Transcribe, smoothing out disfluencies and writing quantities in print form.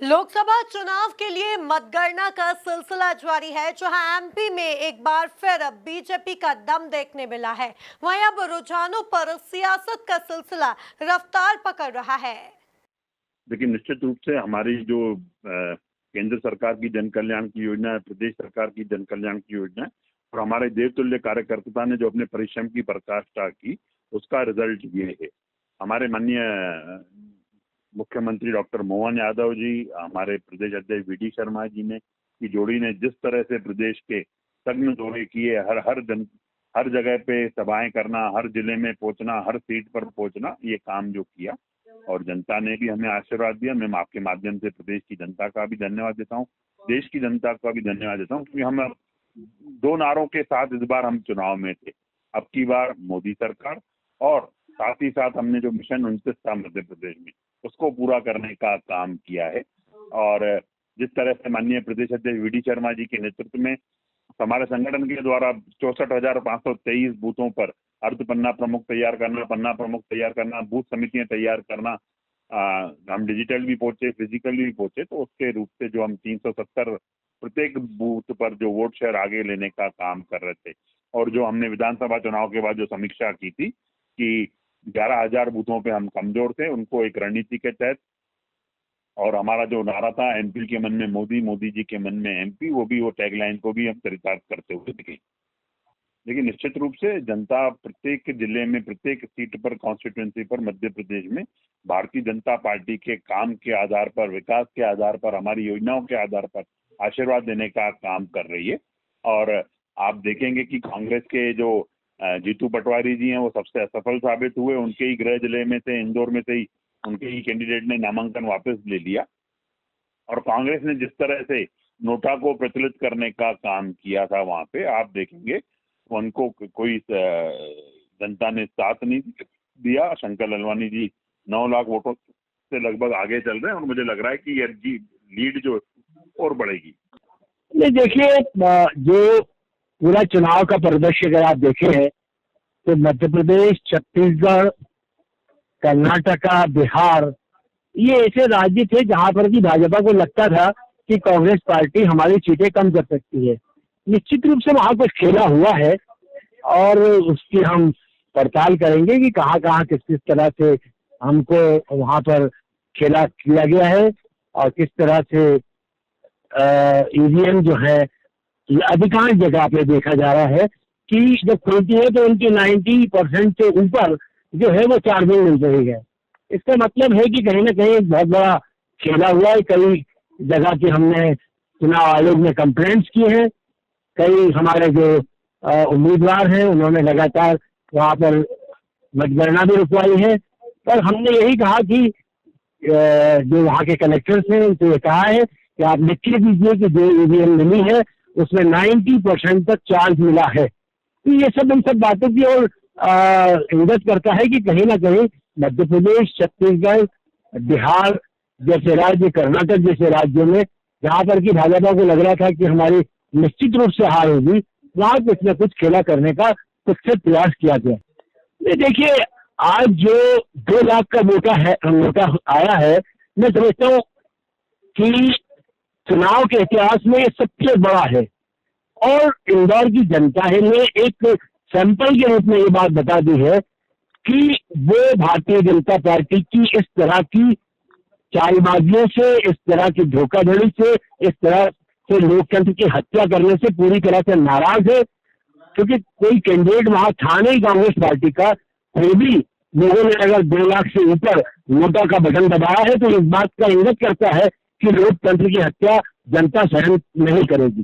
लोकसभा चुनाव के लिए मतगणना का सिलसिला जारी है, जहां एमपी में एक बार फिर अब बीजेपी का दम देखने मिला है। वहीं अब रुझानों पर सियासत का सिलसिला रफ्तार पकड़ रहा है। लेकिन निश्चित रूप से हमारी जो केंद्र सरकार की जन कल्याण की योजना है, प्रदेश सरकार की जन कल्याण की योजना है और हमारे देवतुल्य कार्यकर्ता ने जो अपने परिश्रम की पराकाष्ठा की, उसका रिजल्ट ये है। हमारे माननीय मुख्यमंत्री डॉक्टर मोहन यादव जी, हमारे प्रदेश अध्यक्ष वीडी शर्मा जी ने की जोड़ी ने जिस तरह से प्रदेश के सघन दौरे किए, हर जगह पे सभाएं करना, हर जिले में पहुंचना, हर सीट पर पहुंचना, ये काम जो किया और जनता ने भी हमें आशीर्वाद दिया। मैं आपके माध्यम से प्रदेश की जनता का भी धन्यवाद देता हूँ, देश की जनता का भी धन्यवाद देता हूँ, क्योंकि हम दो नारों के साथ इस बार हम चुनाव में थे। अब की बार मोदी सरकार और साथ ही साथ हमने जो मिशन 29 था मध्य प्रदेश में, उसको पूरा करने का काम किया है। और जिस तरह से माननीय प्रदेश अध्यक्ष वीडी शर्मा जी के नेतृत्व में हमारे संगठन के द्वारा 64,523 बूथों पर अर्ध पन्ना प्रमुख तैयार करना, पन्ना प्रमुख तैयार करना, बूथ समितियां तैयार करना, हम डिजिटल भी पहुंचे, फिजिकली भी पहुंचे, तो उसके रूप से जो हम 370 प्रत्येक बूथ पर जो वोट शेयर आगे लेने का काम कर रहे थे। और जो हमने विधानसभा चुनाव के बाद जो समीक्षा की थी कि 11,000 बूथों पे हम कमजोर थे, उनको एक रणनीति के तहत और हमारा जो नारा था एमपी के मन में मोदी, मोदी जी के मन में एमपी, वो टैगलाइन को भी हम चरितार्थ करते हुए दिखे। लेकिन निश्चित रूप से जनता प्रत्येक जिले में, प्रत्येक सीट पर, कॉन्स्टिट्यूंसी पर मध्य प्रदेश में भारतीय जनता पार्टी के काम के आधार पर, विकास के आधार पर, हमारी योजनाओं के आधार पर आशीर्वाद देने का काम कर रही है। और आप देखेंगे कि कांग्रेस के जो जीतू पटवारी जी हैं, वो सबसे असफल साबित हुए। उनके ही गृह जिले में से, इंदौर में से ही उनके ही कैंडिडेट ने नामांकन वापस ले लिया। और कांग्रेस ने जिस तरह से नोटा को प्रचलित करने का काम किया था, वहां पे आप देखेंगे उनको कोई जनता ने साथ नहीं दिया। शंकर ललवानी जी 9 लाख वोटों से लगभग आगे चल रहे हैं और मुझे लग रहा है कि ये लीड जो और बढ़ेगी। नहीं, देखिए, जो पूरा चुनाव का परिदृश्य अगर आप देखें तो मध्य प्रदेश, छत्तीसगढ़, कर्नाटका, बिहार, ये ऐसे राज्य थे जहां पर कि भाजपा को लगता था कि कांग्रेस पार्टी हमारी सीटें कम कर सकती है। निश्चित रूप से वहां कुछ खेला हुआ है और उसकी हम पड़ताल करेंगे कि कहाँ कहाँ किस किस तरह से हमको वहां पर खेला किया गया है और किस तरह से ईवीएम जो है अधिकांश जगह पे देखा जा रहा है कि जब खुलती है तो उनकी 90% से ऊपर जो है वो चार्जिंग मिल रही है। इसका मतलब है कि कहीं ना कहीं बहुत बड़ा खेला हुआ है। कई जगह की हमने चुनाव आयोग में कंप्लेंट्स की हैं, कई हमारे जो उम्मीदवार हैं उन्होंने लगातार वहाँ पर मतगणना भी रुकवाई है। पर हमने यही कहा कि जो वहाँ के कलेक्टर्स हैं उनसे ये कहा है कि आप लिख के दीजिए कि जो ईवीएम मिली है उसमें 90% तक चार्ज मिला है। तो ये सब इन सब बातों की और इंगित करता है कि कहीं ना कहीं मध्य प्रदेश, छत्तीसगढ़, बिहार जैसे राज्य, कर्नाटक जैसे राज्यों में जहाँ पर कि भाजपा को लग रहा था कि हमारी निश्चित रूप से हार होगी, वहाँ कुछ न कुछ खेला करने का कुछ से प्रयास किया गया। देखिए, आज जो 2 लाख का नोटा आया है, मैं समझता हूँ कि चुनाव के इतिहास में ये सबसे बड़ा है। और इंदौर की जनता ने एक सैंपल के रूप में ये बात बता दी है कि वो भारतीय जनता पार्टी की इस तरह की चालबाजियों से, इस तरह की धोखाधड़ी से, इस तरह से लोकतंत्र की हत्या करने से पूरी तरह से नाराज है। क्योंकि कोई कैंडिडेट वहां था नहीं कांग्रेस पार्टी का, फिर भी लोगों ने अगर 2 लाख से ऊपर नोटा का बटन दबाया है तो इस बात का इंगित करता है कि लोकतंत्र की हत्या जनता सहन नहीं करेगी।